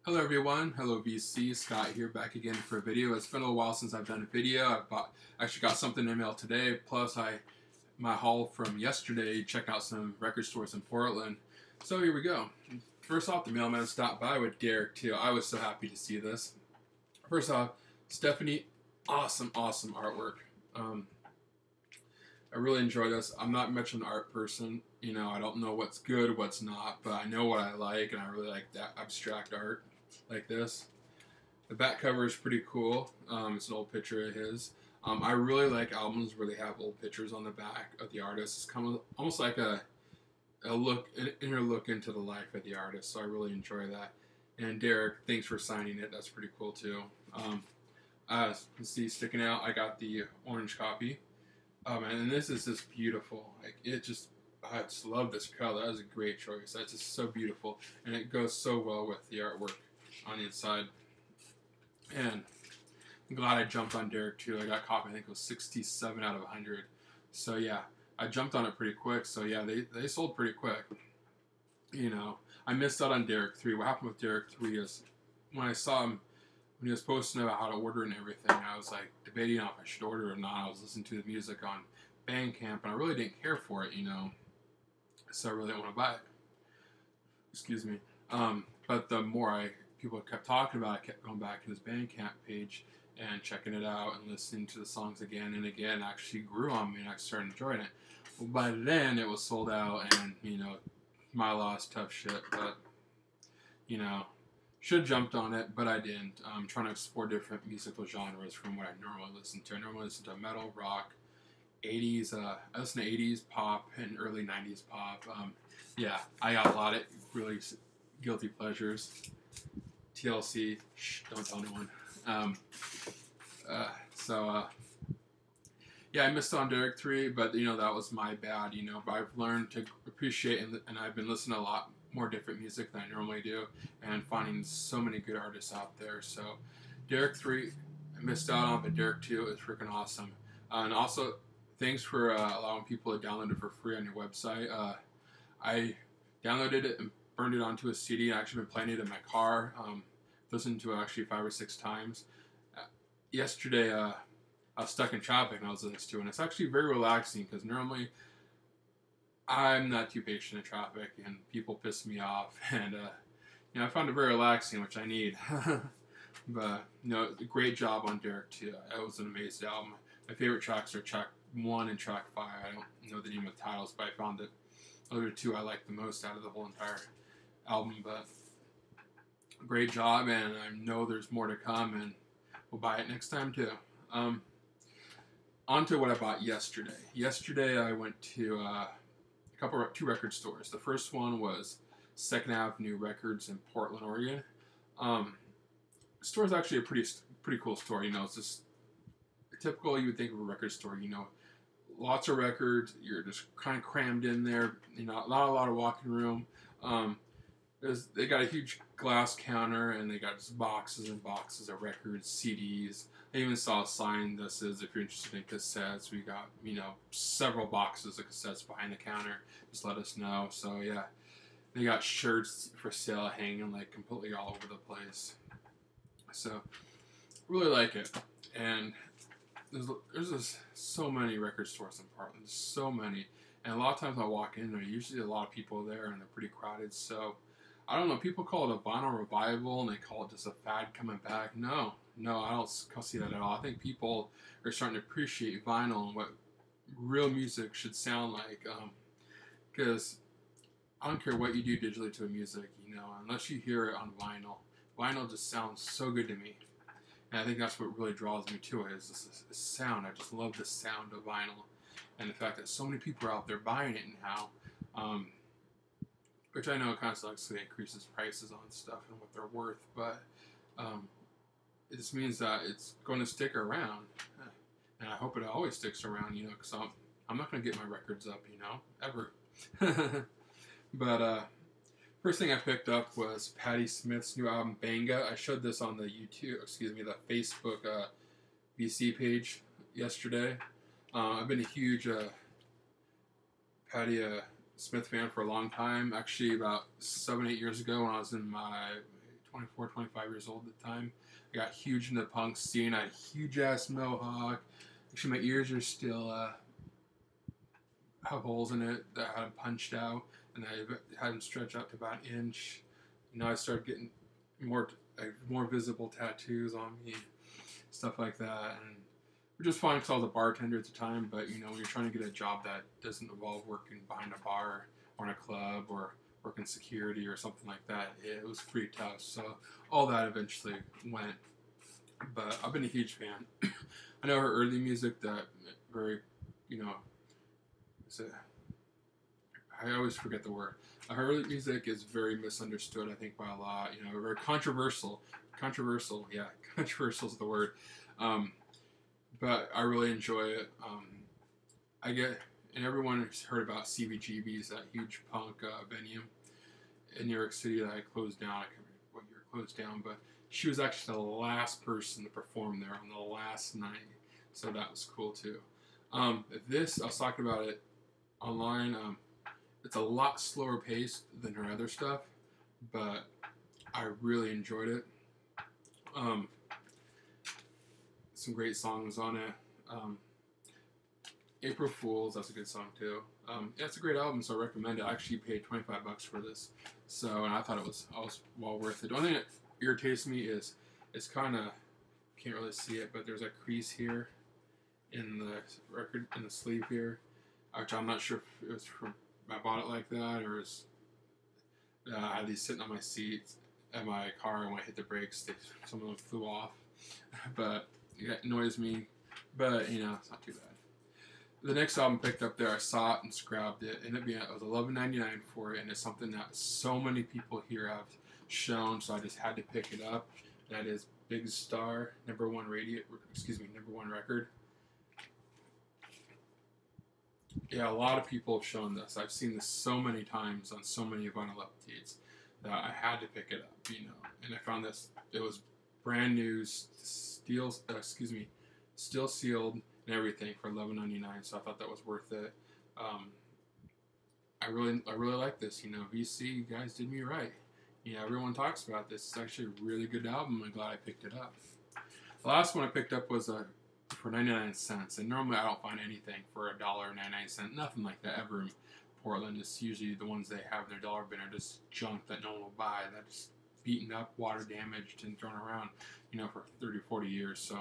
Hello everyone, hello VC, Scott here back again for a video. It's been a little while since I've done a video. Actually got something in the mail today, plus my haul from yesterday, check out some record stores in Portland. So here we go. First off, the mailman stopped by with Dereck too. I was so happy to see this. First off, Stephanie, awesome artwork. I really enjoy this. I'm not much of an art person. You know, I don't know what's good, what's not, but I know what I like, and I really like that abstract art like this. The back cover is pretty cool. It's an old picture of his. I really like albums where they have old pictures on the back of the artist. It's kind of almost like an inner look into the life of the artist, so I really enjoy that. And Dereck, thanks for signing it. That's pretty cool too. You can see sticking out, I got the orange copy. And this is just beautiful. Like I just love this color. That was a great choice. That's just so beautiful, and it goes so well with the artwork on the inside. And I'm glad I jumped on Dereck too. I got a copy. I think it was 67 out of 100. So yeah, I jumped on it pretty quick. So yeah, they sold pretty quick. You know, I missed out on Dereck 3. What happened with Dereck 3 is when I saw him. When he was posting about how to order and everything, I was like debating if I should order it or not. I was listening to the music on Bandcamp, and I really didn't care for it, you know. So I really didn't want to buy it. Excuse me. But the more people kept talking about it, I kept going back to his Bandcamp page and checking it out and listening to the songs again and again. It actually grew on me, and I started enjoying it. Well, by then, it was sold out, and, you know, my loss, tough shit. But, you know, should have jumped on it, but I didn't. I'm trying to explore different musical genres from what I normally listen to. I normally listen to metal, rock, 80s, I listen to 80s pop and early 90s pop. Yeah, I got a lot of really guilty pleasures. TLC, shh, don't tell anyone. Yeah, I missed on Dereck 3, but, you know, that was my bad, you know. But I've learned to appreciate, and I've been listening to a lot more different music than I normally do, and finding so many good artists out there. So Dereck 3 I missed out on, but Dereck 2 is freaking awesome. And also, thanks for allowing people to download it for free on your website. I downloaded it and burned it onto a CD. I've actually been playing it in my car. Listened to it actually 5 or 6 times. Yesterday, I was stuck in traffic and I was listening to it, and it's actually very relaxing because normally I'm not too patient in traffic, and people piss me off, and you know, I found it very relaxing, which I need. But you know, great job on Dereck too. It was an amazing album. My favorite tracks are track 1 and track 5. I don't know the name of the titles, but I found that the other 2 I like the most out of the whole entire album. But great job, and I know there's more to come, and we'll buy it next time too. On to what I bought yesterday. Yesterday I went to two record stores. The first one was 2nd Avenue Records in Portland, Oregon. The store is actually a pretty cool store. You know, it's just typical you would think of a record store. You know, lots of records. You're just kind of crammed in there. You know, not a lot of walking room. They got a huge glass counter, and they got just boxes and boxes of records, CDs. I even saw a sign that says if you're interested in cassettes, we got, you know, several boxes of cassettes behind the counter. Just let us know. So yeah, they got shirts for sale hanging like completely all over the place. So really like it. And there's just so many record stores in Portland, so many. And a lot of times I walk in, there's usually a lot of people there, and they're pretty crowded. So I don't know, people call it a vinyl revival, and they call it just a fad coming back. No, I don't see that at all. I think people are starting to appreciate vinyl and what real music should sound like. Because I don't care what you do digitally to a music, you know, unless you hear it on vinyl. Vinyl just sounds so good to me. And I think that's what really draws me to it, is this sound. I just love the sound of vinyl. And the fact that so many people are out there buying it now. Which I know constantly increases prices on stuff and what they're worth, but it just means that it's going to stick around, and I hope it always sticks around, you know, because I'm not going to get my records up, you know, ever. But first thing I picked up was Patti Smith's new album, Banga. I showed this on the the Facebook VC page yesterday. I've been a huge Patti Smith fan for a long time. Actually, about 7-8 years ago, when I was in my 24, 25 years old at the time. I got huge into the punk scene. I had a huge ass mohawk. Actually, my ears are still have holes in it that I had them punched out, and I had them stretch out to about an inch. You know, I started getting more visible tattoos on me, stuff like that, and which was fun because I was a bartender at the time. But you know, when you're trying to get a job that doesn't involve working behind a bar or in a club or working security or something like that, it was pretty tough. So all that eventually went. But I've been a huge fan. I know her early music that very, you know, I always forget the word. Her early music is very misunderstood, I think, by a lot. You know, very controversial. Controversial, yeah, controversial is the word. But I really enjoy it. I get, and everyone has heard about CBGB's, that huge punk venue in New York City that I closed down. I can't remember what year it closed down, but she was actually the last person to perform there on the last night, so that was cool too. I was talking about it online. It's a lot slower paced than her other stuff, but I really enjoyed it. Some great songs on it. April Fools, that's a good song too. Yeah, it's a great album, so I recommend it. I actually paid $25 for this, so and I thought it was well worth it. The only thing that irritates me is it's kind of, can't really see it, but there's a crease here in the record, in the sleeve here, which I'm not sure if it was from I bought it like that or I had these sitting on my seat at my car, and when I hit the brakes, some of them flew off. But it annoys me. But you know, it's not too bad. The next album picked up there, I saw it and grabbed it. It was $11.99 for it, and it's something that so many people here have shown, so I just had to pick it up. That is Big Star, number one record. Yeah, a lot of people have shown this. I've seen this so many times on so many vinyl updates that I had to pick it up, you know. And I found this, it was brand new, still sealed and everything for $11.99, so I thought that was worth it. I really like this, you know. VC, you guys did me right. You know, everyone talks about this. It's actually a really good album. I'm glad I picked it up. The last one I picked up was for 99 cents, and normally I don't find anything for $1.99, nothing like that ever in Portland. It's usually the ones they have in their dollar bin are just junk that no one will buy, that's beaten up, water damaged, and thrown around, you know, for 30, 40 years. So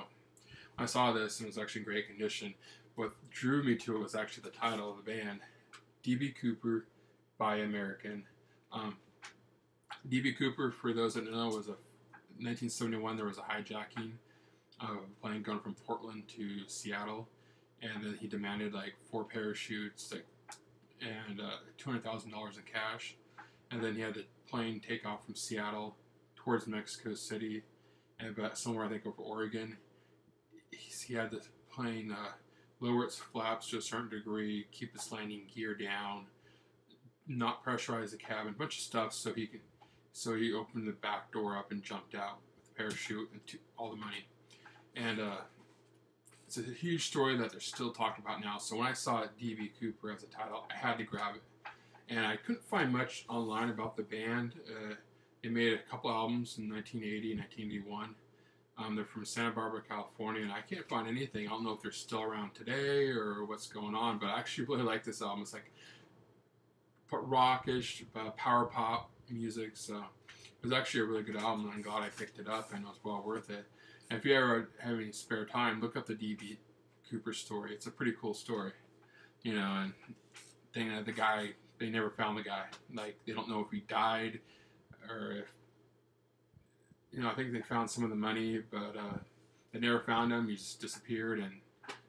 I saw this, and it was actually in great condition. What drew me to it was actually the title of the band, D.B. Cooper by American. D.B. Cooper, for those that know, was 1971, there was a hijacking of a plane going from Portland to Seattle, and then he demanded like 4 parachutes and $200,000 in cash, and then he had the plane take off from Seattle towards Mexico City, and about somewhere I think over Oregon. He had the plane lower its flaps to a certain degree, keep its landing gear down, not pressurize the cabin, a bunch of stuff so he opened the back door up and jumped out with the parachute and all the money. And it's a huge story that they're still talking about now. So when I saw D.B. Cooper as a title, I had to grab it. And I couldn't find much online about the band. They made a couple albums in 1980 and 1981. They're from Santa Barbara, California, and I can't find anything. I don't know if they're still around today or what's going on, but I actually really like this album. It's like rockish, power pop music, so it was actually a really good album, and I'm glad I picked it up, and it was well worth it. And if you ever have any spare time, look up the D.B. Cooper story. It's a pretty cool story, you know, and the guy, they never found the guy. Like, they don't know if he died or if, you know, I think they found some of the money, but they never found him. He just disappeared, and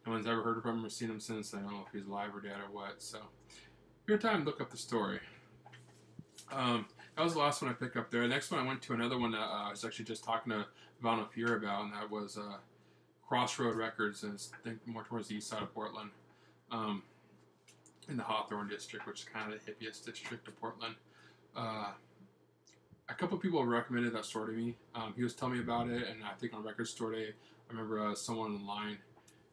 no one's ever heard from him or seen him since. I don't know if he's alive or dead or what, so your time, look up the story. That was the last one I picked up there. The next one, I went to another one that I was actually just talking to Valna Fear about, and that was Crossroad Records, and I think more towards the east side of Portland, in the Hawthorne district, which is kind of the hippiest district of Portland. A couple people recommended that store to me. He was telling me about it, and I think on Record Store Day, I remember someone online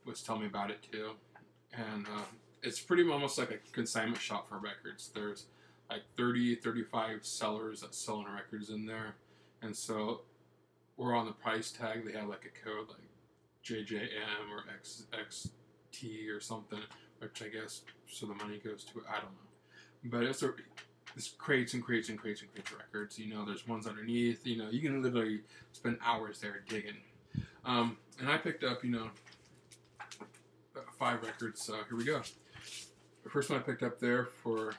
was telling me about it too. And it's pretty almost like a consignment shop for records. There's like 30, 35 sellers that sell records in there. And so we're on the price tag. They have like a code like JJM or XXT or something, which I guess so the money goes to it. I don't know, but it's crates and crates and crates and crates of records. You know, there's ones underneath. You know, you can literally spend hours there digging. And I picked up, you know, 5 records. So here we go. The first one I picked up there for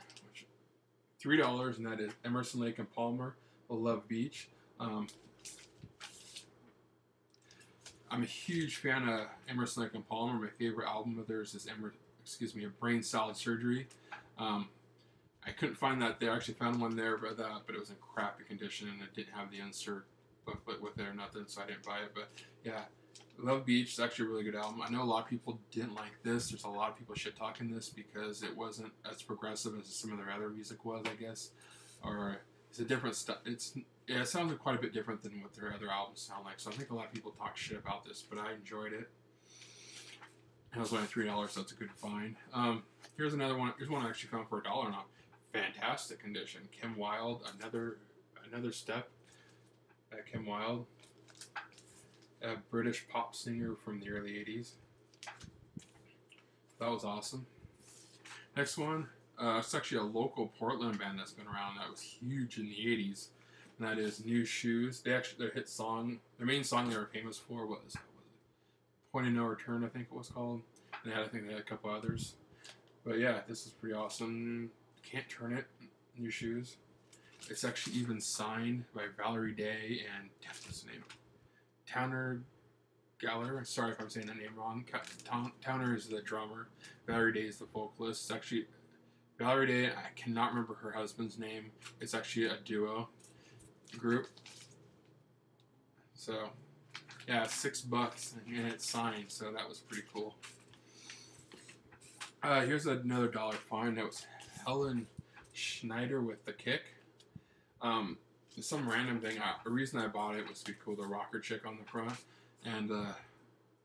$3, and that is Emerson, Lake and Palmer, Love Beach. I'm a huge fan of Emerson, Lake and Palmer. My favorite album of theirs is Brain Salad Surgery. I couldn't find that there. I actually found one there, but it was in crappy condition and it didn't have the insert booklet with it or nothing, so I didn't buy it. But yeah, Love Beach is actually a really good album. I know a lot of people didn't like this. There's a lot of people shit talking this because it wasn't as progressive as some of their other music was, I guess, or it's a different stuff. It sounds quite a bit different than what their other albums sound like. So I think a lot of people talk shit about this, but I enjoyed it. And it was only $3, so that's a good find. Here's another one. Here's one I actually found for $1 now. Fantastic condition. Kim Wilde, another step. Kim Wilde, a British pop singer from the early '80s. That was awesome. Next one, it's actually a local Portland band that's been around that was huge in the '80s, and that is New Shoes. Their hit song, their main song they were famous for was Point of No Return, I think it was called. And I think they had a couple others. But yeah, this is pretty awesome. Can't Turn It, New Shoes. It's actually even signed by Valerie Day and what's the name? Towner Galler. Sorry if I'm saying that name wrong. Towner is the drummer. Valerie Day is the vocalist. It's actually Valerie Day. I cannot remember her husband's name. It's actually a duo group. So yeah, $6 and it's signed. So that was pretty cool. Here's another $1 find. That was Helen Schneider with The Kick. Some random thing. The reason I bought it was to be cool. The rocker chick on the front, and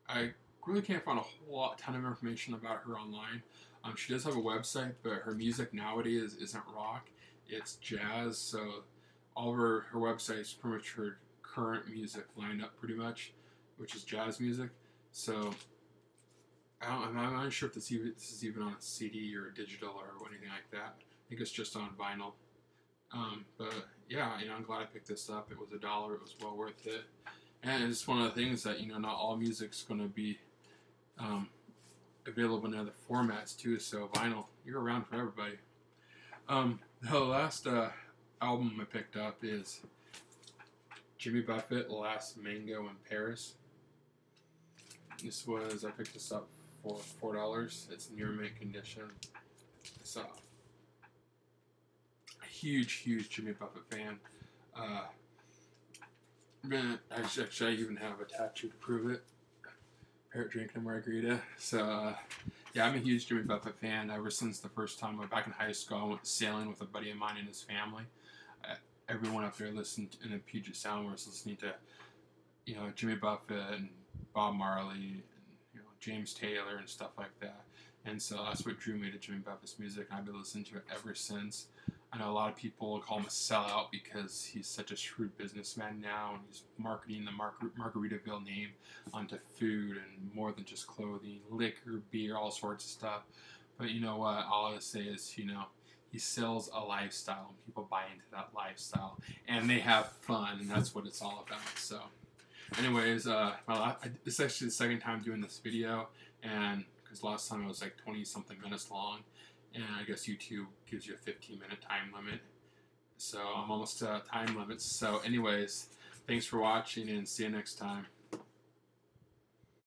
I really can't find a whole ton of information about her online. She does have a website, but her music nowadays isn't rock; it's jazz. So all of her website is pretty much her current music lined up, pretty much, which is jazz music. So I'm not sure if this is even on a CD or digital or anything like that. I think it's just on vinyl. But yeah, you know, I'm glad I picked this up. It was $1. It was well worth it. And it's one of the things that, you know, not all music's going to be available in other formats too. So vinyl, you're around for everybody. The last album I picked up is Jimmy Buffett, Last Mango in Paris. I picked this up for $4. It's near mint condition. It's a huge Jimmy Buffett fan. Actually, I even have a tattoo to prove it. Parrot drinking a margarita. So, yeah, I'm a huge Jimmy Buffett fan ever since the first time I was back in high school. I went sailing with a buddy of mine and his family. Everyone up there listened in the Puget Sound was listening to, you know, Jimmy Buffett and Bob Marley and, you know, James Taylor and stuff like that. And so that's what drew me to Jimmy Buffett's music. I've been listening to it ever since. I know a lot of people call him a sellout because he's such a shrewd businessman now, and he's marketing the Margaritaville name onto food and more than just clothing, liquor, beer, all sorts of stuff. But you know what? All I say is, you know, he sells a lifestyle, and people buy into that lifestyle, and they have fun, and that's what it's all about. So, anyways, this is actually the second time doing this video, and because last time it was like 20-something minutes long. And I guess YouTube gives you a 15-minute time limit. So I'm almost to time limits. So anyways, thanks for watching and see you next time.